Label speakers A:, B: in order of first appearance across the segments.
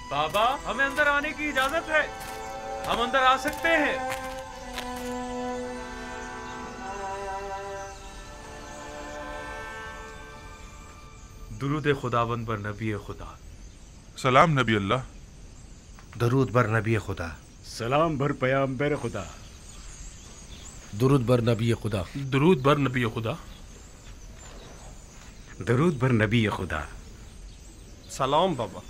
A: बाबा, हमें अंदर आने की इजाजत है। हम अंदर आ सकते हैं। दुरूद खुदावंद पर नबी खुदा।
B: सलाम नबी अल्लाह।
C: दरूद बर नबी खुदा।
D: सलाम भर पैगंबर खुदा।
E: दुरूद बर नबी खुदा।
F: दुरूद बर नबी खुदा।
D: दरूद बर नबी खुदा।
G: सलाम बाबा।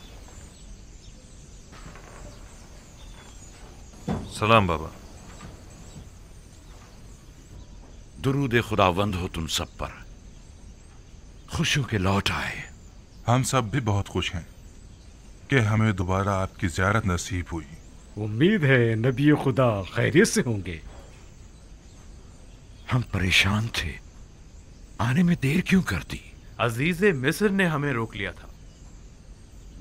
H: सलाम बाबा।
I: दुरूद खुदावंद हो तुम सब पर, खुशियों के लौट आए।
B: हम सब भी बहुत खुश हैं कि हमें दोबारा आपकी ज़ियारत नसीब हुई।
D: उम्मीद है नबी खुदा खैरियत से होंगे।
I: हम परेशान थे, आने में देर क्यों कर दी?
A: अजीज़े मिस्र ने हमें रोक लिया था।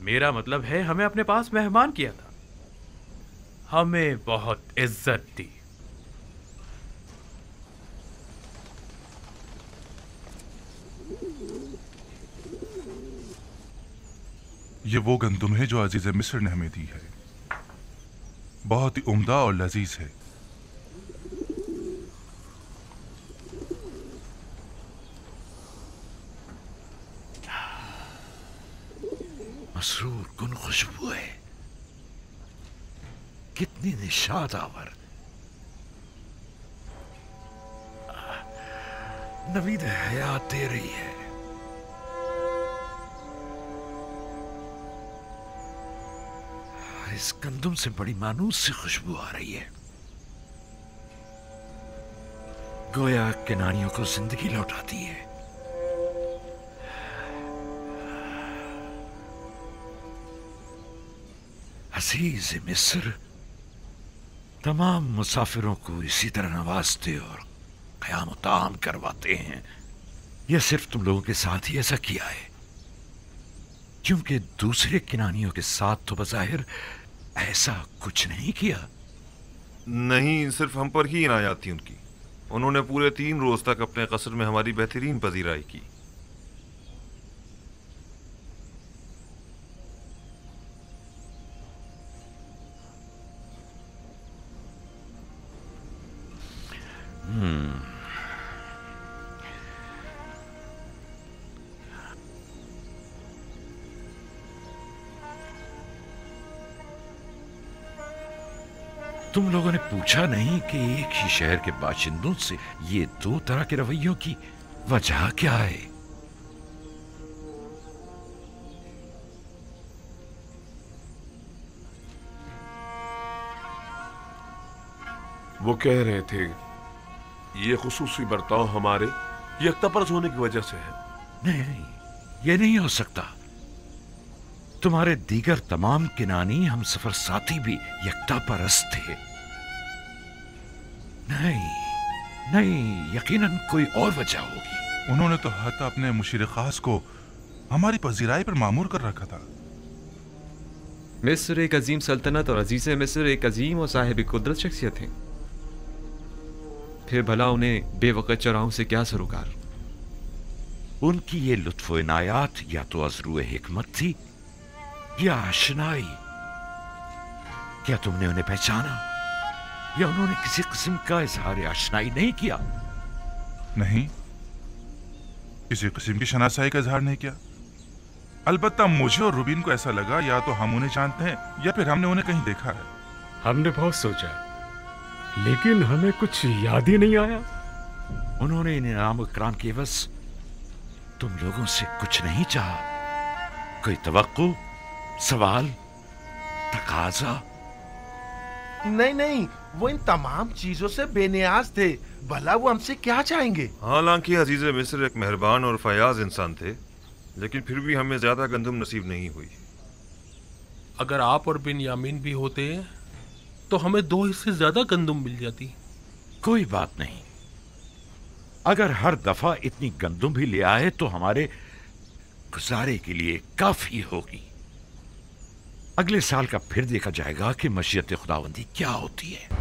A: मेरा मतलब है हमें अपने पास मेहमान किया था, हमें बहुत इज्जत दी।
B: ये वो गंदुम है जो अजीज़ मिस्र ने हमें दी है, बहुत ही उम्दा और लजीज है।
I: मसरूर कुन खुशबू है, कितनी निशाद आवर। नवीद हयात दे रही है। इस गंदुम से बड़ी मानूस सी खुशबू आ रही है, गोया किनारियों को जिंदगी लौटाती है। अजीज मिस्र तमाम मुसाफिरों को इसी तरह नवाजते और क़याम ताम करवाते हैं। यह सिर्फ तुम लोगों के साथ ही ऐसा किया है, क्योंकि दूसरे किनानियों के साथ तो बज़ाहिर ऐसा कुछ नहीं किया।
H: नहीं, सिर्फ हम पर ही इनायत थी उनकी। उन्होंने पूरे 3 रोज तक अपने कसर में हमारी बेहतरीन पजीराई की।
I: तुम लोगों ने पूछा नहीं कि एक ही शहर के बाशिंदों से ये 2 तरह के रवैयों की वजह क्या है?
F: वो कह रहे थे ये खुसूसी बर्ताव हमारे यकतापरस्त होने की वजह से है।
I: नहीं, ये नहीं हो सकता। तुम्हारे दीगर तमाम किनानी हम सफर साथी भी यकता परस्त थे। नहीं, यकीनन कोई और वजह होगी।
B: उन्होंने तो हत्ता अपने मुशीर खास को हमारी पजीराई पर मामूर कर रखा था।
G: मिस्र एक अजीम सल्तनत और अजीज मिस्र एक अजीम और साहिब कुदरत शख्सियत हैं। फिर भला उन्हें बेवकत चौराहों से क्या सरोकार?
I: उनकी ये लुत्फ इनायात या तो अज़रू हिकमत थी या आशनाई। क्या तुमने उन्हें पहचाना या उन्होंने किसी किस्म का इजहार आशनाई नहीं किया?
B: नहीं, किसी किस्म की शनासाई का इजहार नहीं किया। अलबत्ता मुझे और रुबीन को ऐसा लगा या तो हम उन्हें जानते हैं या फिर हमने उन्हें कहीं देखा है।
D: हमने बहुत सोचा, लेकिन हमें कुछ याद ही नहीं आया।
I: उन्होंने इन इनाम इकराम के एवज तुम लोगों से कुछ नहीं चाहा। कोई तवक्को, सवाल, तकाजा?
C: नहीं, वो इन तमाम चीजों से बेनियाज थे। भला वो हमसे क्या चाहेंगे?
H: हालांकि अजीज मिस्र एक मेहरबान और फयाज इंसान थे, लेकिन फिर भी हमें ज्यादा गंदुम नसीब नहीं हुई।
F: अगर आप और बिन यामीन भी होते तो हमें 2 हिस्से ज्यादा गंदुम मिल जाती।
I: कोई बात नहीं, अगर हर दफा इतनी गंदुम भी ले आए तो हमारे गुजारे के लिए काफी होगी। अगले साल का फिर देखा जाएगा कि मशीयत खुदावंदी क्या होती है।